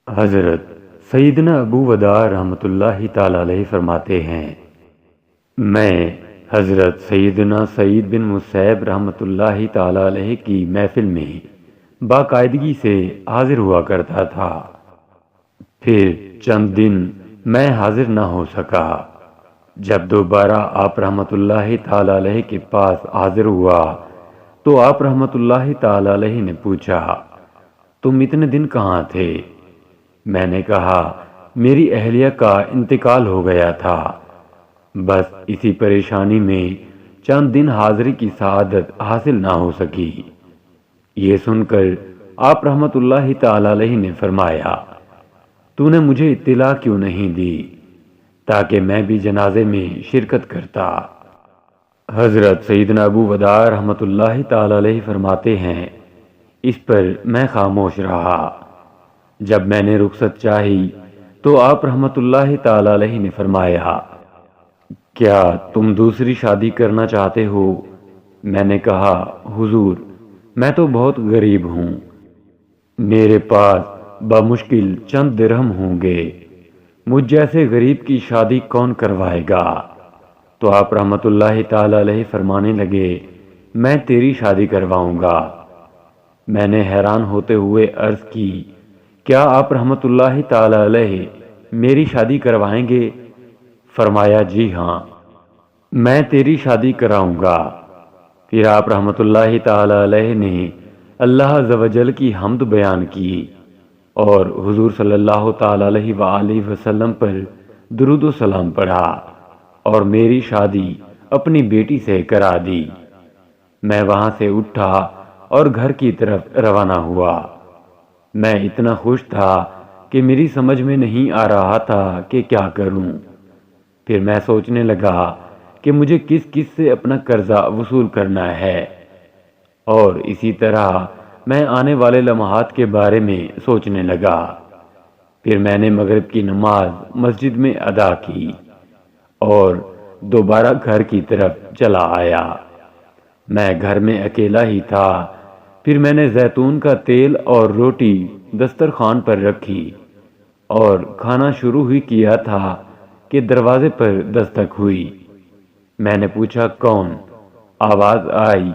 حضرت سیدنا ابو وداع رحمۃ اللہ تعالی علیہ فرماتے ہیں، میں حضرت سیدنا سعید بن مسیب رحمۃ اللہ تعالی علیہ کی محفل میں باقاعدگی سے حاضر ہوا کرتا تھا۔ پھر چند دن میں حاضر نہ ہو سکا۔ جب دوبارہ آپ رحمۃ اللہ تعالی علیہ کے پاس حاضر ہوا تو آپ رحمۃ اللہ تعالی علیہ نے پوچھا، تم اتنے دن کہاں تھے؟ میں نے کہا، میری اہلیہ کا انتقال ہو گیا تھا، بس اسی پریشانی میں چند دن حاضری کی سعادت حاصل نہ ہو سکی۔ یہ سن کر آپ رحمۃ اللہ تعالی علیہ نے فرمایا، تو نے مجھے اطلاع کیوں نہیں دی تاکہ میں بھی جنازے میں شرکت کرتا؟ حضرت سیدنا ابو وداع رحمۃ اللہ تعالی علیہ فرماتے ہیں، اس پر میں خاموش رہا۔ جب میں نے رخصت چاہی تو آپ رحمۃ اللہ تعالی علیہ نے فرمایا، کیا تم دوسری شادی کرنا چاہتے ہو؟ میں نے کہا، حضور میں تو بہت غریب ہوں، میرے پاس بمشکل چند درہم ہوں گے، مجھ جیسے غریب کی شادی کون کروائے گا؟ تو آپ رحمۃ اللہ تعالی علیہ فرمانے لگے، میں تیری شادی کرواؤں گا۔ میں نے حیران ہوتے ہوئے عرض کی، کیا آپ رحمۃ اللہ تعالی علیہ میری شادی کروائیں گے؟ فرمایا، جی ہاں، میں تیری شادی کراؤں گا۔ پھر آپ رحمۃ اللہ تعالی علیہ نے اللہ عز و جل کی حمد بیان کی اور حضور صلی اللہ تعالی علیہ وآلہ وسلم پر درود و سلام پڑھا اور میری شادی اپنی بیٹی سے کرا دی۔ میں وہاں سے اٹھا اور گھر کی طرف روانہ ہوا۔ میں اتنا خوش تھا کہ میری سمجھ میں نہیں آ رہا تھا کہ کیا کروں۔ پھر میں سوچنے لگا کہ مجھے کس کس سے اپنا قرضہ وصول کرنا ہے، اور اسی طرح میں آنے والے لمحات کے بارے میں سوچنے لگا۔ پھر میں نے مغرب کی نماز مسجد میں ادا کی اور دوبارہ گھر کی طرف چلا آیا۔ میں گھر میں اکیلا ہی تھا۔ پھر میں نے زیتون کا تیل اور روٹی دسترخوان پر رکھی اور کھانا شروع ہی کیا تھا کہ دروازے پر دستک ہوئی۔ میں نے پوچھا، کون؟ آواز آئی،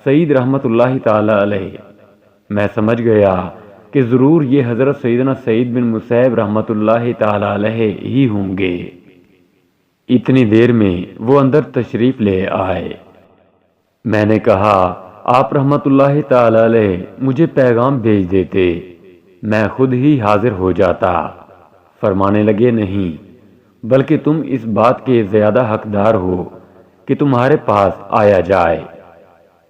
سعید رحمۃ اللہ تعالی علیہ۔ میں سمجھ گیا کہ ضرور یہ حضرت سیدنا سعید بن مسیب رحمۃ اللہ تعالی علیہ ہی ہوں گے۔ اتنی دیر میں وہ اندر تشریف لے آئے۔ میں نے کہا، آپ رحمۃ اللہ تعالی علیہ مجھے پیغام بھیج دیتے، میں خود ہی حاضر ہو جاتا۔ فرمانے لگے، نہیں، بلکہ تم اس بات کے زیادہ حقدار ہو کہ تمہارے پاس آیا جائے۔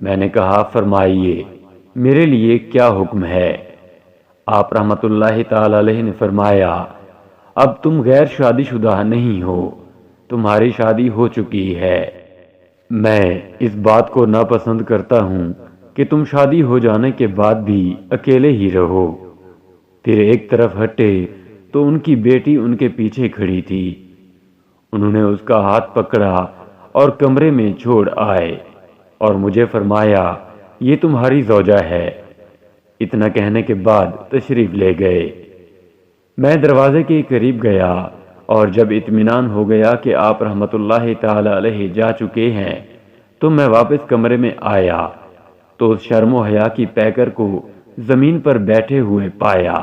میں نے کہا، فرمائیے، میرے لیے کیا حکم ہے؟ آپ رحمۃ اللہ تعالی علیہ نے فرمایا، اب تم غیر شادی شدہ نہیں ہو، تمہاری شادی ہو چکی ہے۔ میں اس بات کو ناپسند کرتا ہوں کہ تم شادی ہو جانے کے بعد بھی اکیلے ہی رہو۔ پھر ایک طرف ہٹے تو ان کی بیٹی ان کے پیچھے کھڑی تھی۔ انہوں نے اس کا ہاتھ پکڑا اور کمرے میں چھوڑ آئے اور مجھے فرمایا، یہ تمہاری زوجہ ہے۔ اتنا کہنے کے بعد تشریف لے گئے۔ میں دروازے کے قریب گیا اور جب اطمینان ہو گیا کہ آپ رحمۃ اللہ تعالی علیہ جا چکے ہیں تو میں واپس کمرے میں آیا تو اس شرم و حیا کی پیکر کو زمین پر بیٹھے ہوئے پایا۔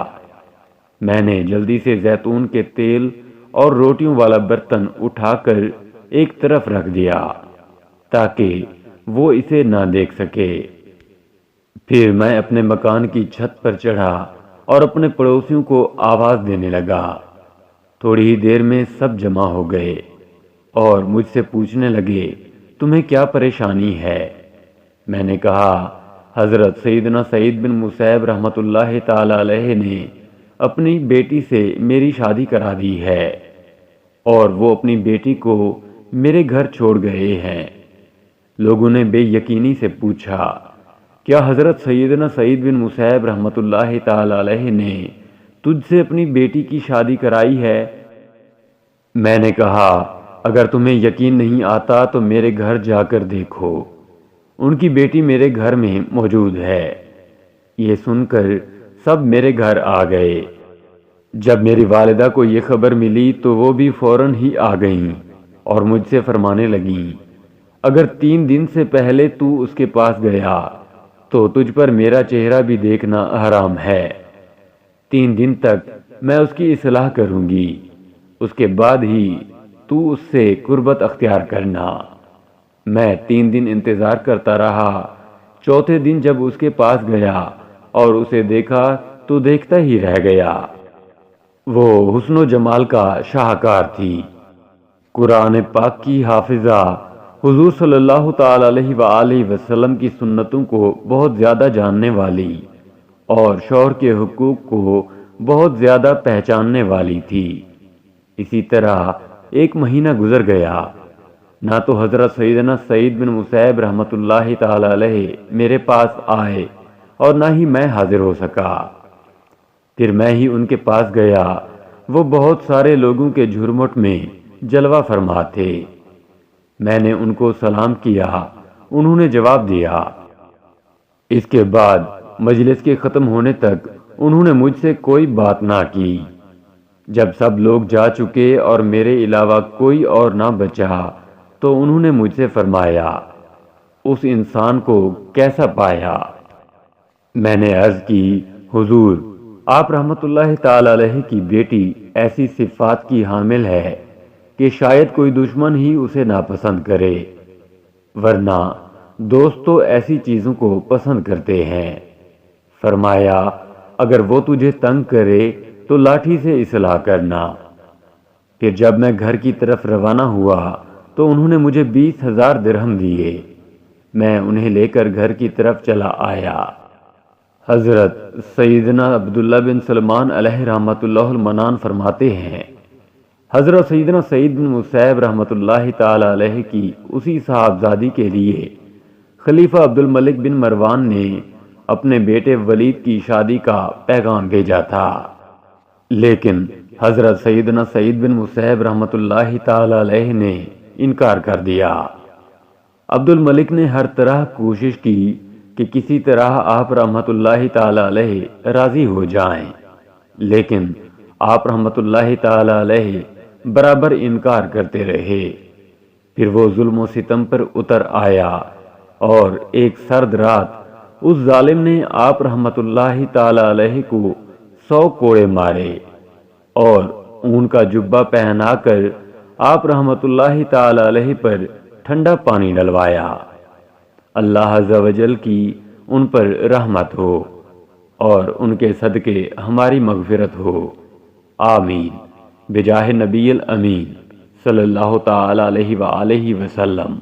میں نے جلدی سے زیتون کے تیل اور روٹیوں والا برتن اٹھا کر ایک طرف رکھ دیا تاکہ وہ اسے نہ دیکھ سکے۔ پھر میں اپنے مکان کی چھت پر چڑھا اور اپنے پڑوسیوں کو آواز دینے لگا۔ تھوڑی ہی دیر میں سب جمع ہو گئے اور مجھ سے پوچھنے لگے، تمہیں کیا پریشانی ہے؟ میں نے کہا، حضرت سیدنا سعید بن مسیب رحمۃ اللہ تعالی علیہ نے اپنی بیٹی سے میری شادی کرا دی ہے اور وہ اپنی بیٹی کو میرے گھر چھوڑ گئے ہیں۔ لوگوں نے بے یقینی سے پوچھا، کیا حضرت سیدنا سعید بن مسیب رحمۃ اللہ تعالی علیہ نے تجھ سے اپنی بیٹی کی شادی کرائی ہے؟ میں نے کہا، اگر تمہیں یقین نہیں آتا تو میرے گھر جا کر دیکھو، ان کی بیٹی میرے گھر میں موجود ہے۔ یہ سن کر سب میرے گھر آ گئے۔ جب میری والدہ کو یہ خبر ملی تو وہ بھی فوراً ہی آ گئیں اور مجھ سے فرمانے لگیں، اگر 3 دن سے پہلے تو اس کے پاس گیا تو تجھ پر میرا چہرہ بھی دیکھنا حرام ہے۔ 3 دن تک میں اس کی اصلاح کروں گی، اس کے بعد ہی تو اس سے قربت اختیار کرنا۔ میں 3 دن انتظار کرتا رہا۔ چوتھے دن جب اس کے پاس گیا اور اسے دیکھا تو دیکھتا ہی رہ گیا۔ وہ حسن و جمال کا شاہکار تھی، قرآن پاک کی حافظہ، حضور صلی اللہ تعالی علیہ وآلہ وسلم کی سنتوں کو بہت زیادہ جاننے والی اور شوہر کے حقوق کو بہت زیادہ پہچاننے والی تھی۔ اسی طرح 1 مہینہ گزر گیا، نہ تو حضرت سیدنا سعید بن مسیب رحمۃ اللہ تعالی علیہ میرے پاس آئے اور نہ ہی میں حاضر ہو سکا۔ پھر میں ہی ان کے پاس گیا۔ وہ بہت سارے لوگوں کے جھرمٹ میں جلوہ فرما تھے۔ میں نے ان کو سلام کیا، انہوں نے جواب دیا۔ اس کے بعد مجلس کے ختم ہونے تک انہوں نے مجھ سے کوئی بات نہ کی۔ جب سب لوگ جا چکے اور میرے علاوہ کوئی اور نہ بچا تو انہوں نے مجھ سے فرمایا، اس انسان کو کیسا پایا؟ میں نے عرض کی، حضور، آپ رحمت اللہ تعالی علیہ کی بیٹی ایسی صفات کی حامل ہے کہ شاید کوئی دشمن ہی اسے ناپسند کرے، ورنہ دوست تو ایسی چیزوں کو پسند کرتے ہیں۔ فرمایا، اگر وہ تجھے تنگ کرے تو لاٹھی سے اصلاح کرنا۔ پھر جب میں گھر کی طرف روانہ ہوا تو انہوں نے مجھے 20,000 درہم دیے۔ میں انہیں لے کر گھر کی طرف چلا آیا۔ حضرت سیدنا عبداللہ بن سلمان علیہ رحمۃ اللہ المنان فرماتے ہیں، حضرت سیدنا سعید بن مسیب رحمۃ اللہ تعالی علیہ کی اسی صاحبزادی کے لیے خلیفہ عبد الملک بن مروان نے اپنے بیٹے ولید کی شادی کا پیغام بھیجا تھا، لیکن حضرت سیدنا سعید بن مسیب رحمۃ اللہ تعالی علیہ نے انکار کر دیا۔ عبد الملک نے ہر طرح کوشش کی کہ کسی طرح آپ رحمت اللہ تعالی علیہ راضی ہو جائیں، لیکن آپ رحمت اللہ تعالی علیہ برابر انکار کرتے رہے۔ پھر وہ ظلم و ستم پر اتر آیا اور ایک سرد رات اس ظالم نے آپ رحمت اللہ تعالی علیہ کو 100 کوڑے مارے اور اون کا جبہ پہنا کر آپ رحمت اللہ تعالی علیہ پر ٹھنڈا پانی ڈلوایا۔ اللہ عز و جل کی ان پر رحمت ہو اور ان کے صدقے ہماری مغفرت ہو، آمین، بجاہ نبی الامین صلی اللہ تعالی علیہ وآلہ وسلم۔